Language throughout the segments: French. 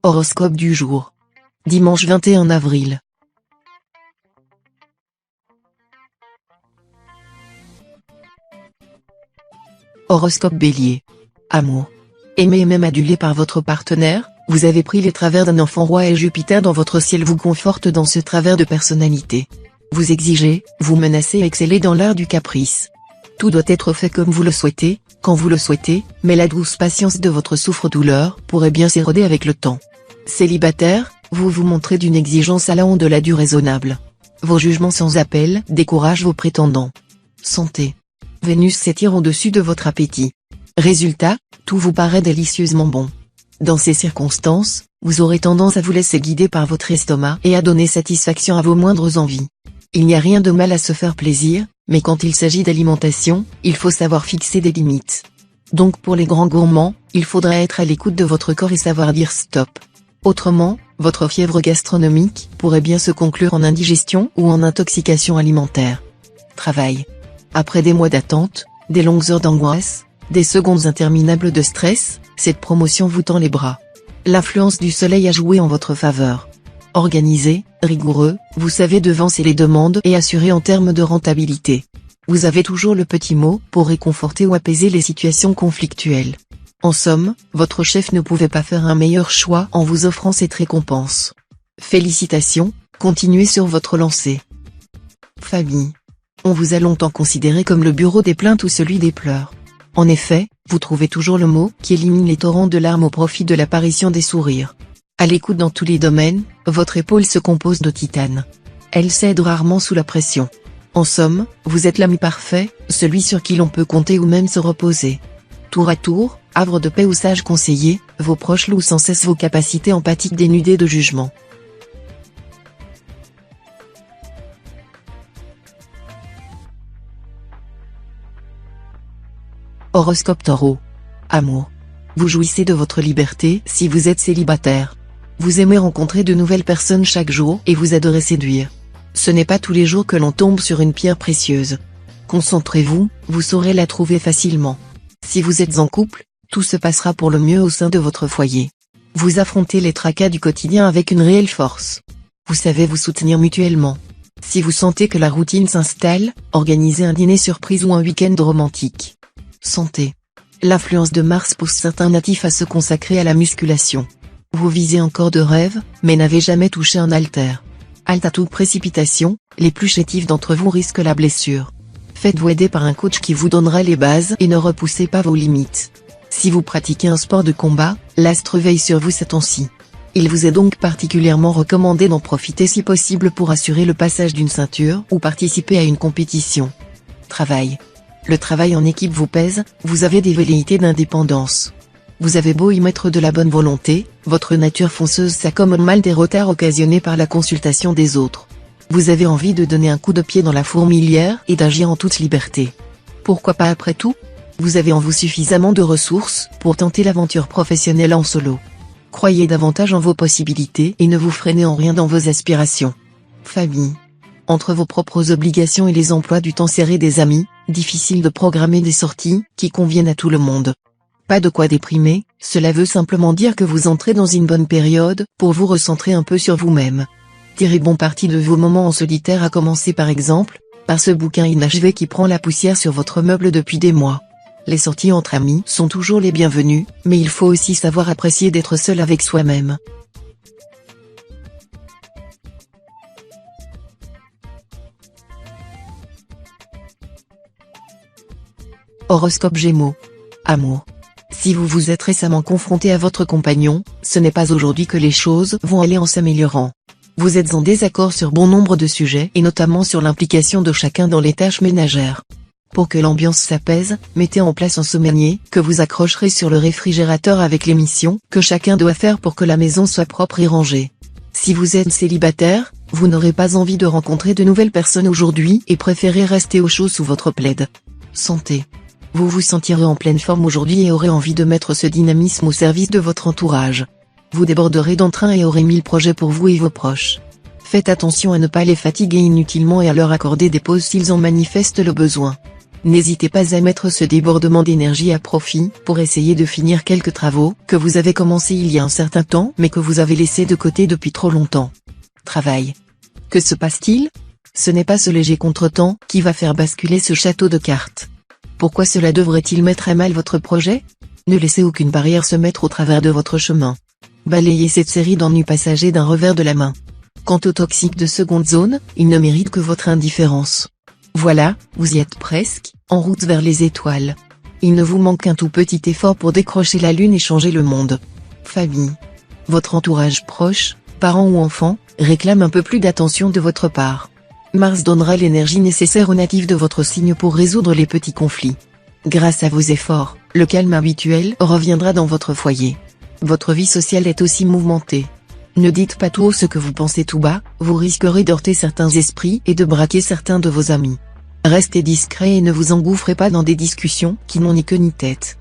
Horoscope du jour. Dimanche 21 avril. Horoscope Bélier. Amour. Aimé et même adulé par votre partenaire, vous avez pris les travers d'un enfant roi et Jupiter dans votre ciel vous conforte dans ce travers de personnalité. Vous exigez, vous menacez et excellez dans l'art du caprice. Tout doit être fait comme vous le souhaitez, quand vous le souhaitez, mais la douce patience de votre souffre-douleur pourrait bien s'éroder avec le temps. Célibataire, vous vous montrez d'une exigence allant au-delà du raisonnable. Vos jugements sans appel découragent vos prétendants. Santé. Vénus s'étire au-dessus de votre appétit. Résultat, tout vous paraît délicieusement bon. Dans ces circonstances, vous aurez tendance à vous laisser guider par votre estomac et à donner satisfaction à vos moindres envies. Il n'y a rien de mal à se faire plaisir, mais quand il s'agit d'alimentation, il faut savoir fixer des limites. Donc pour les grands gourmands, il faudra être à l'écoute de votre corps et savoir dire stop. Autrement, votre fièvre gastronomique pourrait bien se conclure en indigestion ou en intoxication alimentaire. Travail. Après des mois d'attente, des longues heures d'angoisse, des secondes interminables de stress, cette promotion vous tend les bras. L'influence du soleil a joué en votre faveur. Organisé, rigoureux, vous savez devancer les demandes et assurer en termes de rentabilité. Vous avez toujours le petit mot pour réconforter ou apaiser les situations conflictuelles. En somme, votre chef ne pouvait pas faire un meilleur choix en vous offrant cette récompense. Félicitations, continuez sur votre lancée. Famille. On vous a longtemps considéré comme le bureau des plaintes ou celui des pleurs. En effet, vous trouvez toujours le mot qui élimine les torrents de larmes au profit de l'apparition des sourires. À l'écoute dans tous les domaines, votre épaule se compose de titane. Elle cède rarement sous la pression. En somme, vous êtes l'ami parfait, celui sur qui l'on peut compter ou même se reposer. Tour à tour, havre de paix ou sage conseiller, vos proches louent sans cesse vos capacités empathiques dénudées de jugement. Horoscope Taureau. Amour. Vous jouissez de votre liberté si vous êtes célibataire. Vous aimez rencontrer de nouvelles personnes chaque jour et vous adorez séduire. Ce n'est pas tous les jours que l'on tombe sur une pierre précieuse. Concentrez-vous, vous saurez la trouver facilement. Si vous êtes en couple, tout se passera pour le mieux au sein de votre foyer. Vous affrontez les tracas du quotidien avec une réelle force. Vous savez vous soutenir mutuellement. Si vous sentez que la routine s'installe, organisez un dîner surprise ou un week-end romantique. Santé. L'influence de Mars pousse certains natifs à se consacrer à la musculation. Vous visez un corps de rêve, mais n'avez jamais touché un haltère. Halte à toute précipitation, les plus chétifs d'entre vous risquent la blessure. Faites-vous aider par un coach qui vous donnera les bases et ne repoussez pas vos limites. Si vous pratiquez un sport de combat, l'astre veille sur vous ces temps-ci. Il vous est donc particulièrement recommandé d'en profiter si possible pour assurer le passage d'une ceinture ou participer à une compétition. Travail. Le travail en équipe vous pèse, vous avez des velléités d'indépendance. Vous avez beau y mettre de la bonne volonté, votre nature fonceuse s'accommode mal des retards occasionnés par la consultation des autres. Vous avez envie de donner un coup de pied dans la fourmilière et d'agir en toute liberté. Pourquoi pas après tout ? Vous avez en vous suffisamment de ressources pour tenter l'aventure professionnelle en solo. Croyez davantage en vos possibilités et ne vous freinez en rien dans vos aspirations. Famille. Entre vos propres obligations et les emplois du temps serré des amis, difficile de programmer des sorties qui conviennent à tout le monde. Pas de quoi déprimer, cela veut simplement dire que vous entrez dans une bonne période pour vous recentrer un peu sur vous-même. Tirez bon parti de vos moments en solitaire à commencer par exemple, par ce bouquin inachevé qui prend la poussière sur votre meuble depuis des mois. Les sorties entre amis sont toujours les bienvenues, mais il faut aussi savoir apprécier d'être seul avec soi-même. Horoscope Gémeaux. Amour. Si vous vous êtes récemment confronté à votre compagnon, ce n'est pas aujourd'hui que les choses vont aller en s'améliorant. Vous êtes en désaccord sur bon nombre de sujets et notamment sur l'implication de chacun dans les tâches ménagères. Pour que l'ambiance s'apaise, mettez en place un sommier que vous accrocherez sur le réfrigérateur avec les missions que chacun doit faire pour que la maison soit propre et rangée. Si vous êtes célibataire, vous n'aurez pas envie de rencontrer de nouvelles personnes aujourd'hui et préférez rester au chaud sous votre plaid. Santé. Vous vous sentirez en pleine forme aujourd'hui et aurez envie de mettre ce dynamisme au service de votre entourage. Vous déborderez d'entrain et aurez 1000 projets pour vous et vos proches. Faites attention à ne pas les fatiguer inutilement et à leur accorder des pauses s'ils en manifestent le besoin. N'hésitez pas à mettre ce débordement d'énergie à profit pour essayer de finir quelques travaux que vous avez commencés il y a un certain temps mais que vous avez laissés de côté depuis trop longtemps. Travail. Que se passe-t-il? Ce n'est pas ce léger contretemps qui va faire basculer ce château de cartes. Pourquoi cela devrait-il mettre à mal votre projet? Ne laissez aucune barrière se mettre au travers de votre chemin. Balayez cette série d'ennuis passagers d'un revers de la main. Quant aux toxiques de seconde zone, ils ne méritent que votre indifférence. Voilà, vous y êtes presque, en route vers les étoiles. Il ne vous manque qu'un tout petit effort pour décrocher la lune et changer le monde. Famille. Votre entourage proche, parents ou enfants, réclame un peu plus d'attention de votre part. Mars donnera l'énergie nécessaire aux natifs de votre signe pour résoudre les petits conflits. Grâce à vos efforts, le calme habituel reviendra dans votre foyer. Votre vie sociale est aussi mouvementée. Ne dites pas tout haut ce que vous pensez tout bas, vous risquerez d'heurter certains esprits et de braquer certains de vos amis. Restez discret et ne vous engouffrez pas dans des discussions qui n'ont ni queue ni tête.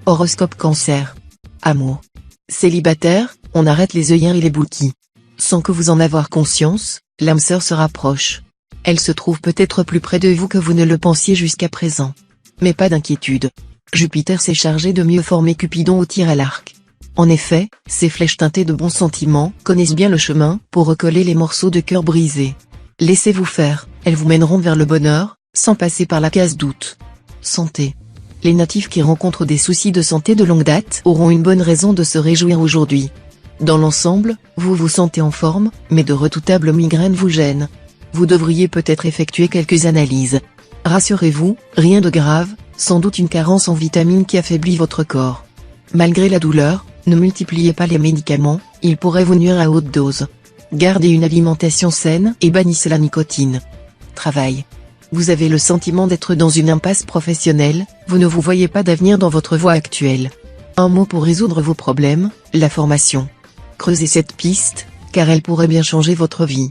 Horoscope Cancer. Amour. Célibataire, on arrête les œillères et les bouquis. Sans que vous en avoir conscience, l'âme sœur se rapproche. Elle se trouve peut-être plus près de vous que vous ne le pensiez jusqu'à présent. Mais pas d'inquiétude. Jupiter s'est chargé de mieux former Cupidon au tir à l'arc. En effet, ces flèches teintées de bons sentiments connaissent bien le chemin pour recoller les morceaux de cœur brisés. Laissez-vous faire, elles vous mèneront vers le bonheur, sans passer par la case doute. Santé. Les natifs qui rencontrent des soucis de santé de longue date auront une bonne raison de se réjouir aujourd'hui. Dans l'ensemble, vous vous sentez en forme, mais de redoutables migraines vous gênent. Vous devriez peut-être effectuer quelques analyses. Rassurez-vous, rien de grave, sans doute une carence en vitamines qui affaiblit votre corps. Malgré la douleur, ne multipliez pas les médicaments, ils pourraient vous nuire à haute dose. Gardez une alimentation saine et bannissez la nicotine. Travail. Vous avez le sentiment d'être dans une impasse professionnelle, vous ne vous voyez pas d'avenir dans votre voie actuelle. Un mot pour résoudre vos problèmes, la formation. Creusez cette piste, car elle pourrait bien changer votre vie.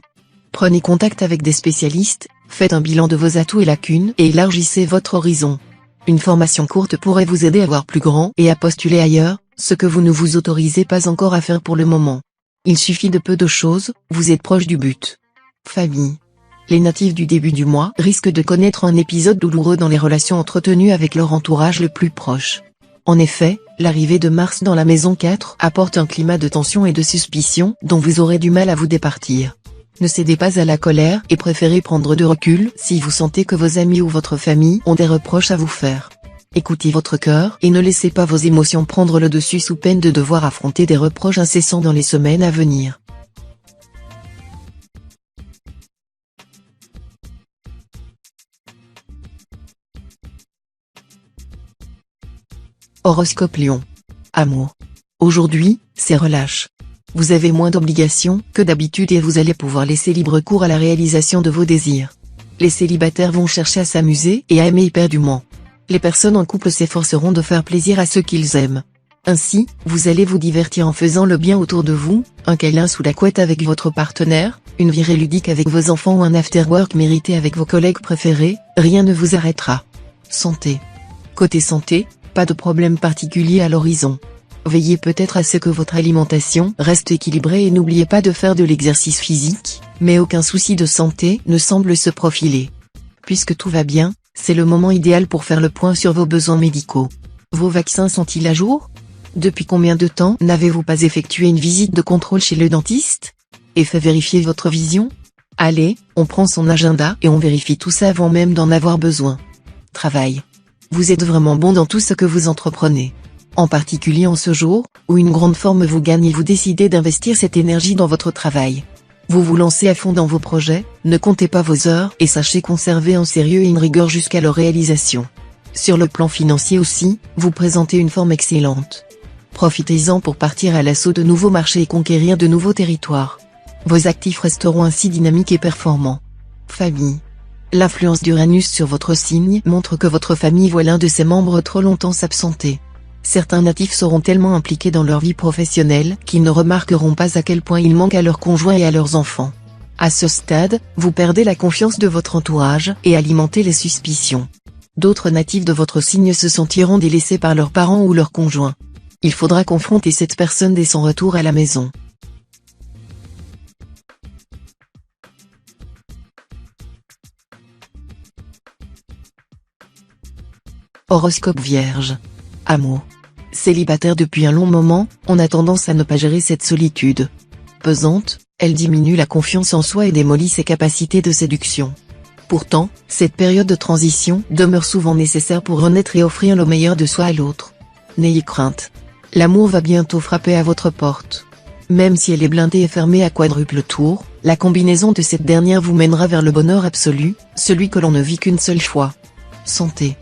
Prenez contact avec des spécialistes, faites un bilan de vos atouts et lacunes et élargissez votre horizon. Une formation courte pourrait vous aider à voir plus grand et à postuler ailleurs, ce que vous ne vous autorisez pas encore à faire pour le moment. Il suffit de peu de choses, vous êtes proche du but. Famille. Les natifs du début du mois risquent de connaître un épisode douloureux dans les relations entretenues avec leur entourage le plus proche. En effet, l'arrivée de Mars dans la maison 4 apporte un climat de tension et de suspicion dont vous aurez du mal à vous départir. Ne cédez pas à la colère et préférez prendre de recul si vous sentez que vos amis ou votre famille ont des reproches à vous faire. Écoutez votre cœur et ne laissez pas vos émotions prendre le dessus sous peine de devoir affronter des reproches incessants dans les semaines à venir. Horoscope Lion. Amour. Aujourd'hui, c'est relâche. Vous avez moins d'obligations que d'habitude et vous allez pouvoir laisser libre cours à la réalisation de vos désirs. Les célibataires vont chercher à s'amuser et à aimer éperdument. Les personnes en couple s'efforceront de faire plaisir à ceux qu'ils aiment. Ainsi, vous allez vous divertir en faisant le bien autour de vous, un câlin sous la couette avec votre partenaire, une virée ludique avec vos enfants ou un after-work mérité avec vos collègues préférés, rien ne vous arrêtera. Santé. Côté santé, pas de problème particulier à l'horizon. Veillez peut-être à ce que votre alimentation reste équilibrée et n'oubliez pas de faire de l'exercice physique, mais aucun souci de santé ne semble se profiler. Puisque tout va bien, c'est le moment idéal pour faire le point sur vos besoins médicaux. Vos vaccins sont-ils à jour? Depuis combien de temps n'avez-vous pas effectué une visite de contrôle chez le dentiste? Et fait vérifier votre vision? Allez, on prend son agenda et on vérifie tout ça avant même d'en avoir besoin. Travail. Vous êtes vraiment bon dans tout ce que vous entreprenez. En particulier en ce jour, où une grande forme vous gagne et vous décidez d'investir cette énergie dans votre travail. Vous vous lancez à fond dans vos projets, ne comptez pas vos heures et sachez conserver un sérieux et une rigueur jusqu'à leur réalisation. Sur le plan financier aussi, vous présentez une forme excellente. Profitez-en pour partir à l'assaut de nouveaux marchés et conquérir de nouveaux territoires. Vos actifs resteront ainsi dynamiques et performants. Famille. L'influence d'Uranus sur votre signe montre que votre famille voit l'un de ses membres trop longtemps s'absenter. Certains natifs seront tellement impliqués dans leur vie professionnelle qu'ils ne remarqueront pas à quel point ils manquent à leurs conjoints et à leurs enfants. À ce stade, vous perdez la confiance de votre entourage et alimentez les suspicions. D'autres natifs de votre signe se sentiront délaissés par leurs parents ou leurs conjoints. Il faudra confronter cette personne dès son retour à la maison. Horoscope Vierge. Amour. Célibataire depuis un long moment, on a tendance à ne pas gérer cette solitude. Pesante, elle diminue la confiance en soi et démolit ses capacités de séduction. Pourtant, cette période de transition demeure souvent nécessaire pour renaître et offrir le meilleur de soi à l'autre. N'ayez crainte. L'amour va bientôt frapper à votre porte. Même si elle est blindée et fermée à quadruple tour, la combinaison de cette dernière vous mènera vers le bonheur absolu, celui que l'on ne vit qu'une seule fois. Santé.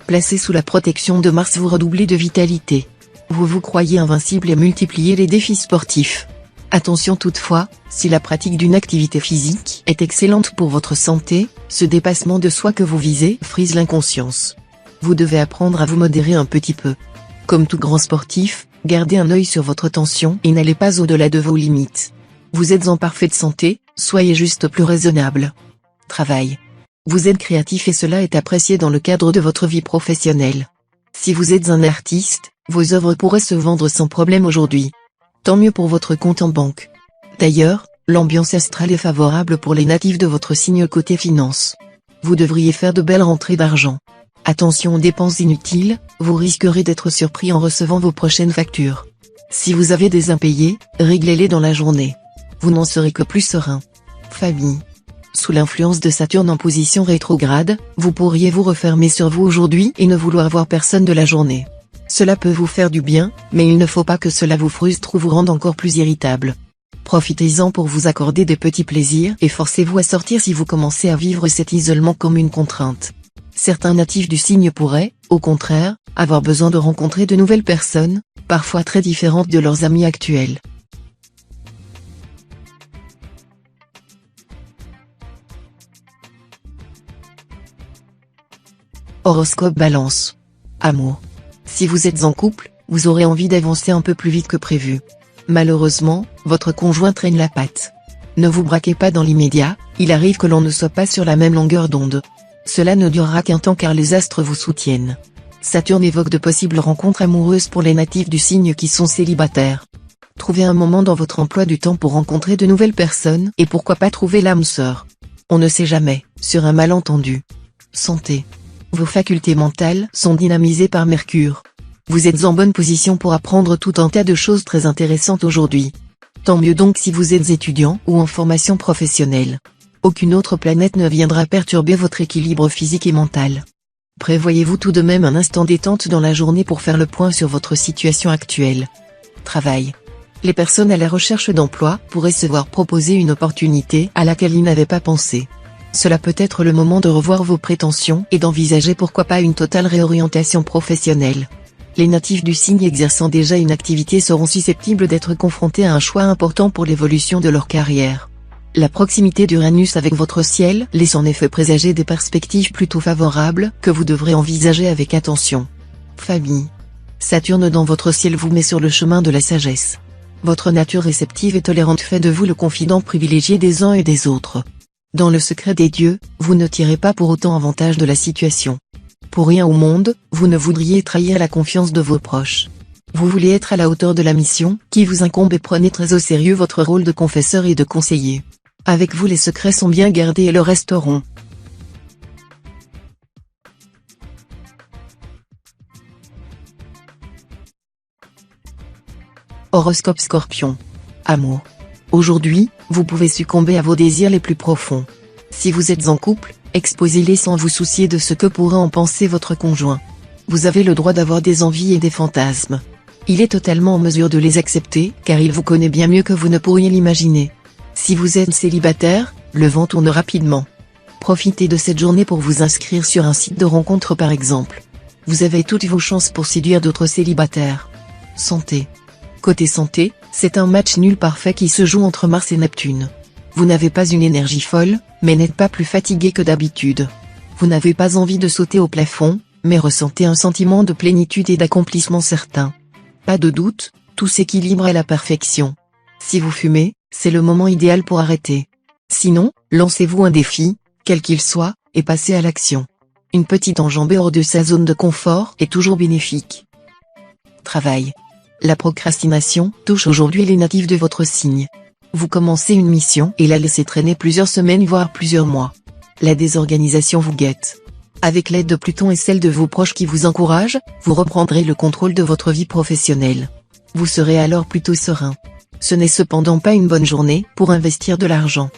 Placé sous la protection de Mars, vous redoublez de vitalité. Vous vous croyez invincible et multipliez les défis sportifs. Attention toutefois, si la pratique d'une activité physique est excellente pour votre santé, ce dépassement de soi que vous visez frise l'inconscience. Vous devez apprendre à vous modérer un petit peu. Comme tout grand sportif, gardez un œil sur votre tension et n'allez pas au-delà de vos limites. Vous êtes en parfaite santé, soyez juste plus raisonnable. Travail. Vous êtes créatif et cela est apprécié dans le cadre de votre vie professionnelle. Si vous êtes un artiste, vos œuvres pourraient se vendre sans problème aujourd'hui. Tant mieux pour votre compte en banque. D'ailleurs, l'ambiance astrale est favorable pour les natifs de votre signe côté finance. Vous devriez faire de belles rentrées d'argent. Attention aux dépenses inutiles, vous risquerez d'être surpris en recevant vos prochaines factures. Si vous avez des impayés, réglez-les dans la journée. Vous n'en serez que plus serein. Famille. Sous l'influence de Saturne en position rétrograde, vous pourriez vous refermer sur vous aujourd'hui et ne vouloir voir personne de la journée. Cela peut vous faire du bien, mais il ne faut pas que cela vous frustre ou vous rende encore plus irritable. Profitez-en pour vous accorder des petits plaisirs et forcez-vous à sortir si vous commencez à vivre cet isolement comme une contrainte. Certains natifs du signe pourraient, au contraire, avoir besoin de rencontrer de nouvelles personnes, parfois très différentes de leurs amis actuels. Horoscope Balance. Amour. Si vous êtes en couple, vous aurez envie d'avancer un peu plus vite que prévu. Malheureusement, votre conjoint traîne la patte. Ne vous braquez pas dans l'immédiat, il arrive que l'on ne soit pas sur la même longueur d'onde. Cela ne durera qu'un temps car les astres vous soutiennent. Saturne évoque de possibles rencontres amoureuses pour les natifs du signe qui sont célibataires. Trouvez un moment dans votre emploi du temps pour rencontrer de nouvelles personnes et pourquoi pas trouver l'âme sœur. On ne sait jamais, sur un malentendu. Santé. Vos facultés mentales sont dynamisées par Mercure. Vous êtes en bonne position pour apprendre tout un tas de choses très intéressantes aujourd'hui. Tant mieux donc si vous êtes étudiant ou en formation professionnelle. Aucune autre planète ne viendra perturber votre équilibre physique et mental. Prévoyez-vous tout de même un instant détente dans la journée pour faire le point sur votre situation actuelle. Travail. Les personnes à la recherche d'emploi pourraient se voir proposer une opportunité à laquelle ils n'avaient pas pensé. Cela peut être le moment de revoir vos prétentions et d'envisager pourquoi pas une totale réorientation professionnelle. Les natifs du signe exerçant déjà une activité seront susceptibles d'être confrontés à un choix important pour l'évolution de leur carrière. La proximité d'Uranus avec votre ciel laisse en effet présager des perspectives plutôt favorables que vous devrez envisager avec attention. Famille. Saturne dans votre ciel vous met sur le chemin de la sagesse. Votre nature réceptive et tolérante fait de vous le confident privilégié des uns et des autres. Dans le secret des dieux, vous ne tirez pas pour autant avantage de la situation. Pour rien au monde, vous ne voudriez trahir la confiance de vos proches. Vous voulez être à la hauteur de la mission qui vous incombe et prenez très au sérieux votre rôle de confesseur et de conseiller. Avec vous les secrets sont bien gardés et le resteront. Horoscope Scorpion. Amour. Aujourd'hui, vous pouvez succomber à vos désirs les plus profonds. Si vous êtes en couple, exposez-les sans vous soucier de ce que pourra en penser votre conjoint. Vous avez le droit d'avoir des envies et des fantasmes. Il est totalement en mesure de les accepter, car il vous connaît bien mieux que vous ne pourriez l'imaginer. Si vous êtes célibataire, le vent tourne rapidement. Profitez de cette journée pour vous inscrire sur un site de rencontre par exemple. Vous avez toutes vos chances pour séduire d'autres célibataires. Santé. Côté santé, c'est un match nul parfait qui se joue entre Mars et Neptune. Vous n'avez pas une énergie folle, mais n'êtes pas plus fatigué que d'habitude. Vous n'avez pas envie de sauter au plafond, mais ressentez un sentiment de plénitude et d'accomplissement certain. Pas de doute, tout s'équilibre à la perfection. Si vous fumez, c'est le moment idéal pour arrêter. Sinon, lancez-vous un défi, quel qu'il soit, et passez à l'action. Une petite enjambée hors de sa zone de confort est toujours bénéfique. Travail. La procrastination touche aujourd'hui les natifs de votre signe. Vous commencez une mission et la laissez traîner plusieurs semaines voire plusieurs mois. La désorganisation vous guette. Avec l'aide de Pluton et celle de vos proches qui vous encouragent, vous reprendrez le contrôle de votre vie professionnelle. Vous serez alors plutôt serein. Ce n'est cependant pas une bonne journée pour investir de l'argent.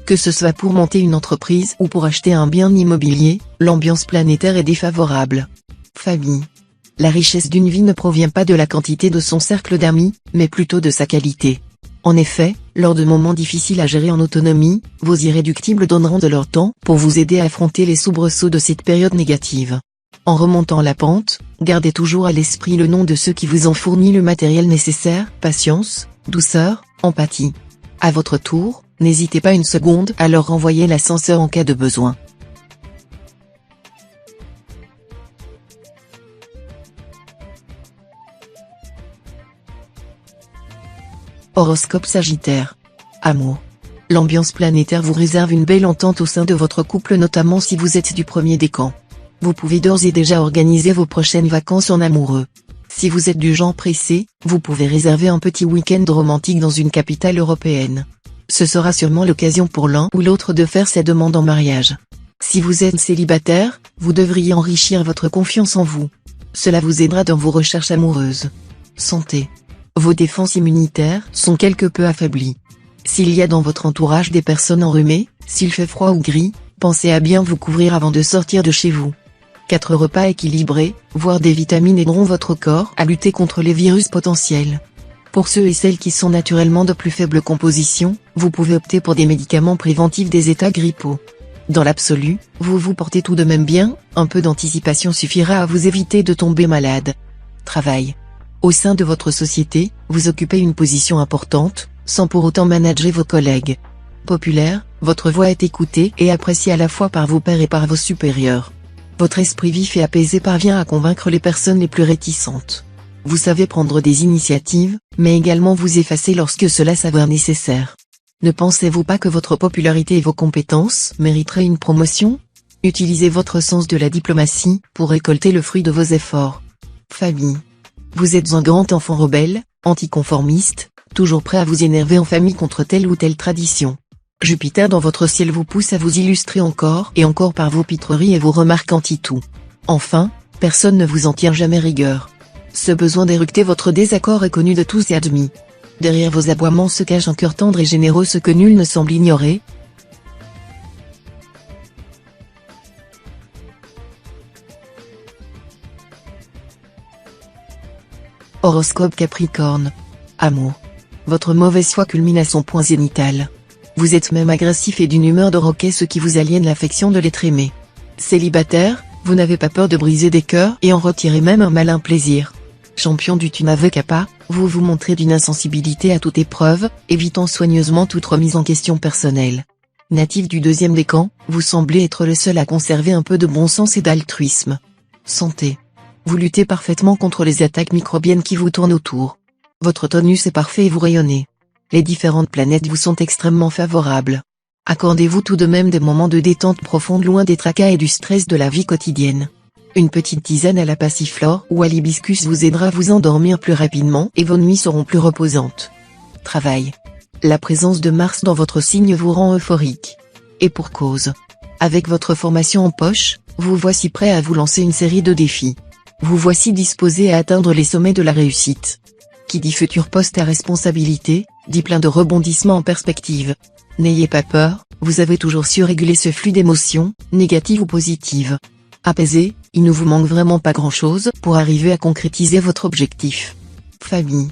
Que ce soit pour monter une entreprise ou pour acheter un bien immobilier, l'ambiance planétaire est défavorable. Famille. La richesse d'une vie ne provient pas de la quantité de son cercle d'amis, mais plutôt de sa qualité. En effet, lors de moments difficiles à gérer en autonomie, vos irréductibles donneront de leur temps pour vous aider à affronter les soubresauts de cette période négative. En remontant la pente, gardez toujours à l'esprit le nom de ceux qui vous ont fourni le matériel nécessaire, patience, douceur, empathie. À votre tour, n'hésitez pas une seconde à leur renvoyer l'ascenseur en cas de besoin. Horoscope Sagittaire. Amour. L'ambiance planétaire vous réserve une belle entente au sein de votre couple, notamment si vous êtes du premier décan. Vous pouvez d'ores et déjà organiser vos prochaines vacances en amoureux. Si vous êtes du genre pressé, vous pouvez réserver un petit week-end romantique dans une capitale européenne. Ce sera sûrement l'occasion pour l'un ou l'autre de faire sa demande en mariage. Si vous êtes célibataire, vous devriez enrichir votre confiance en vous. Cela vous aidera dans vos recherches amoureuses. Santé. Vos défenses immunitaires sont quelque peu affaiblies. S'il y a dans votre entourage des personnes enrhumées, s'il fait froid ou gris, pensez à bien vous couvrir avant de sortir de chez vous. 4 repas équilibrés, voire des vitamines aideront votre corps à lutter contre les virus potentiels. Pour ceux et celles qui sont naturellement de plus faible composition, vous pouvez opter pour des médicaments préventifs des états grippaux. Dans l'absolu, vous vous portez tout de même bien, un peu d'anticipation suffira à vous éviter de tomber malade. Travail. Au sein de votre société, vous occupez une position importante, sans pour autant manager vos collègues. Populaire, votre voix est écoutée et appréciée à la fois par vos pairs et par vos supérieurs. Votre esprit vif et apaisé parvient à convaincre les personnes les plus réticentes. Vous savez prendre des initiatives, mais également vous effacer lorsque cela s'avère nécessaire. Ne pensez-vous pas que votre popularité et vos compétences mériteraient une promotion? Utilisez votre sens de la diplomatie pour récolter le fruit de vos efforts. Famille. Vous êtes un grand enfant rebelle, anticonformiste, toujours prêt à vous énerver en famille contre telle ou telle tradition. Jupiter dans votre ciel vous pousse à vous illustrer encore et encore par vos pitreries et vos remarques anti-tout. Enfin, personne ne vous en tient jamais rigueur. Ce besoin d'éructer votre désaccord est connu de tous et admis. Derrière vos aboiements se cache un cœur tendre et généreux, ce que nul ne semble ignorer. Horoscope Capricorne. Amour. Votre mauvaise foi culmine à son point zénithal. Vous êtes même agressif et d'une humeur de roquet, ce qui vous aliène l'affection de l'être aimé. Célibataire, vous n'avez pas peur de briser des cœurs et en retirer même un malin plaisir. Champion du tu n'avais qu'à pas, vous vous montrez d'une insensibilité à toute épreuve, évitant soigneusement toute remise en question personnelle. Natif du deuxième décan, vous semblez être le seul à conserver un peu de bon sens et d'altruisme. Santé. Vous luttez parfaitement contre les attaques microbiennes qui vous tournent autour. Votre tonus est parfait et vous rayonnez. Les différentes planètes vous sont extrêmement favorables. Accordez-vous tout de même des moments de détente profonde loin des tracas et du stress de la vie quotidienne. Une petite tisane à la passiflore ou à l'hibiscus vous aidera à vous endormir plus rapidement et vos nuits seront plus reposantes. Travail. La présence de Mars dans votre signe vous rend euphorique. Et pour cause. Avec votre formation en poche, vous voici prêt à vous lancer une série de défis. Vous voici disposé à atteindre les sommets de la réussite. Qui dit futur poste à responsabilité, dit plein de rebondissements en perspective. N'ayez pas peur, vous avez toujours su réguler ce flux d'émotions, négatives ou positives. Apaisé, il ne vous manque vraiment pas grand-chose pour arriver à concrétiser votre objectif. Famille.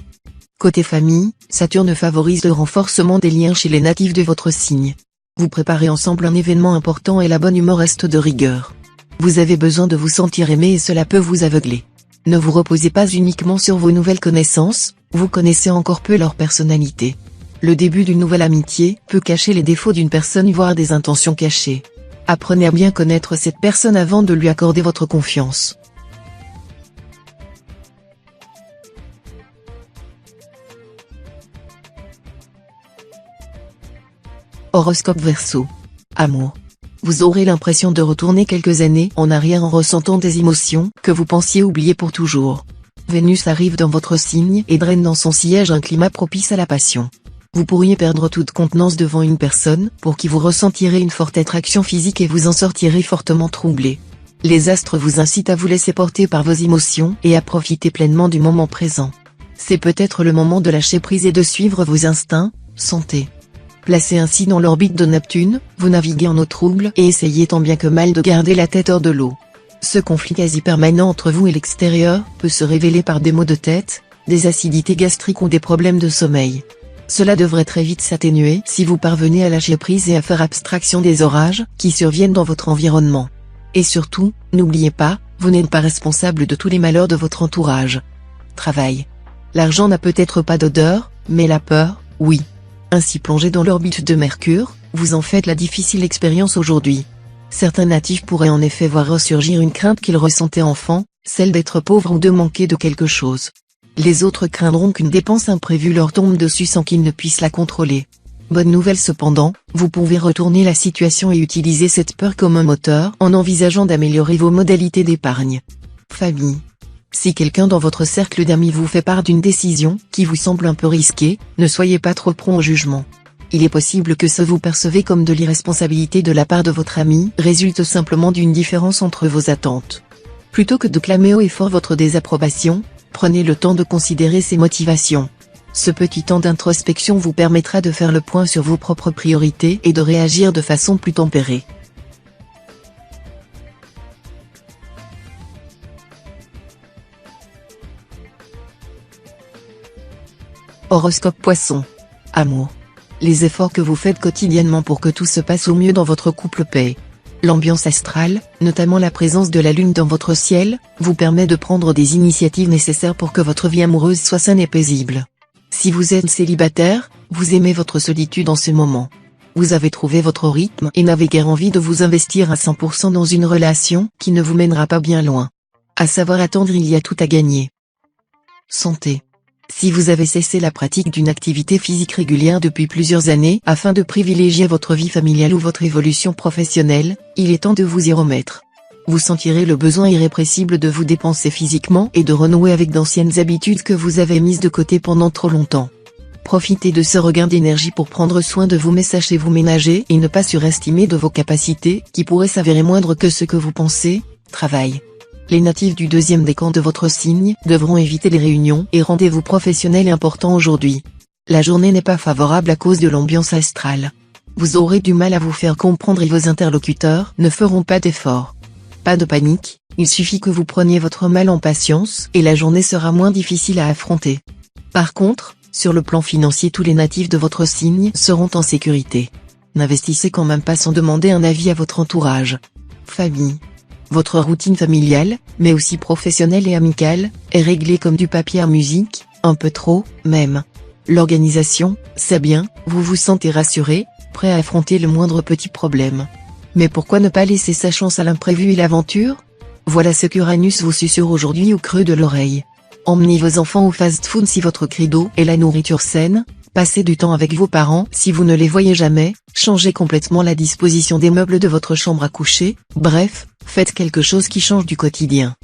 Côté famille, Saturne favorise le renforcement des liens chez les natifs de votre signe. Vous préparez ensemble un événement important et la bonne humeur reste de rigueur. Vous avez besoin de vous sentir aimé et cela peut vous aveugler. Ne vous reposez pas uniquement sur vos nouvelles connaissances, vous connaissez encore peu leur personnalité. Le début d'une nouvelle amitié peut cacher les défauts d'une personne voire des intentions cachées. Apprenez à bien connaître cette personne avant de lui accorder votre confiance. Horoscope Verseau. Amour. Vous aurez l'impression de retourner quelques années en arrière en ressentant des émotions que vous pensiez oublier pour toujours. Vénus arrive dans votre signe et draine dans son siège un climat propice à la passion. Vous pourriez perdre toute contenance devant une personne pour qui vous ressentirez une forte attraction physique et vous en sortirez fortement troublé. Les astres vous incitent à vous laisser porter par vos émotions et à profiter pleinement du moment présent. C'est peut-être le moment de lâcher prise et de suivre vos instincts, santé. Placé ainsi dans l'orbite de Neptune, vous naviguez en eau trouble et essayez tant bien que mal de garder la tête hors de l'eau. Ce conflit quasi permanent entre vous et l'extérieur peut se révéler par des maux de tête, des acidités gastriques ou des problèmes de sommeil. Cela devrait très vite s'atténuer si vous parvenez à lâcher prise et à faire abstraction des orages qui surviennent dans votre environnement. Et surtout, n'oubliez pas, vous n'êtes pas responsable de tous les malheurs de votre entourage. Travail. L'argent n'a peut-être pas d'odeur, mais la peur, oui. Ainsi plongé dans l'orbite de Mercure, vous en faites la difficile expérience aujourd'hui. Certains natifs pourraient en effet voir ressurgir une crainte qu'ils ressentaient enfant, celle d'être pauvres ou de manquer de quelque chose. Les autres craindront qu'une dépense imprévue leur tombe dessus sans qu'ils ne puissent la contrôler. Bonne nouvelle cependant, vous pouvez retourner la situation et utiliser cette peur comme un moteur en envisageant d'améliorer vos modalités d'épargne. Famille. Si quelqu'un dans votre cercle d'amis vous fait part d'une décision qui vous semble un peu risquée, ne soyez pas trop prompt au jugement. Il est possible que ce que vous percevez comme de l'irresponsabilité de la part de votre ami résulte simplement d'une différence entre vos attentes. Plutôt que de clamer haut et fort votre désapprobation, prenez le temps de considérer ses motivations. Ce petit temps d'introspection vous permettra de faire le point sur vos propres priorités et de réagir de façon plus tempérée. Horoscope Poisson. Amour. Les efforts que vous faites quotidiennement pour que tout se passe au mieux dans votre couple paie. L'ambiance astrale, notamment la présence de la lune dans votre ciel, vous permet de prendre des initiatives nécessaires pour que votre vie amoureuse soit saine et paisible. Si vous êtes célibataire, vous aimez votre solitude en ce moment. Vous avez trouvé votre rythme et n'avez guère envie de vous investir à 100% dans une relation qui ne vous mènera pas bien loin. À savoir attendre, il y a tout à gagner. Santé. Si vous avez cessé la pratique d'une activité physique régulière depuis plusieurs années afin de privilégier votre vie familiale ou votre évolution professionnelle, il est temps de vous y remettre. Vous sentirez le besoin irrépressible de vous dépenser physiquement et de renouer avec d'anciennes habitudes que vous avez mises de côté pendant trop longtemps. Profitez de ce regain d'énergie pour prendre soin de vous, mais sachez vous ménager et ne pas surestimer de vos capacités qui pourraient s'avérer moindres que ce que vous pensez. Travail. Les natifs du deuxième décan de votre signe devront éviter les réunions et rendez-vous professionnels importants aujourd'hui. La journée n'est pas favorable à cause de l'ambiance astrale. Vous aurez du mal à vous faire comprendre et vos interlocuteurs ne feront pas d'efforts. Pas de panique, il suffit que vous preniez votre mal en patience et la journée sera moins difficile à affronter. Par contre, sur le plan financier, tous les natifs de votre signe seront en sécurité. N'investissez quand même pas sans demander un avis à votre entourage. Famille. Votre routine familiale, mais aussi professionnelle et amicale, est réglée comme du papier à musique, un peu trop, même. L'organisation, c'est bien, vous vous sentez rassuré, prêt à affronter le moindre petit problème. Mais pourquoi ne pas laisser sa chance à l'imprévu et l'aventure? Voilà ce qu'Uranus vous susurre aujourd'hui au creux de l'oreille. Emmenez vos enfants au fast-food si votre credo est la nourriture saine, passez du temps avec vos parents si vous ne les voyez jamais, changez complètement la disposition des meubles de votre chambre à coucher, bref, faites quelque chose qui change du quotidien.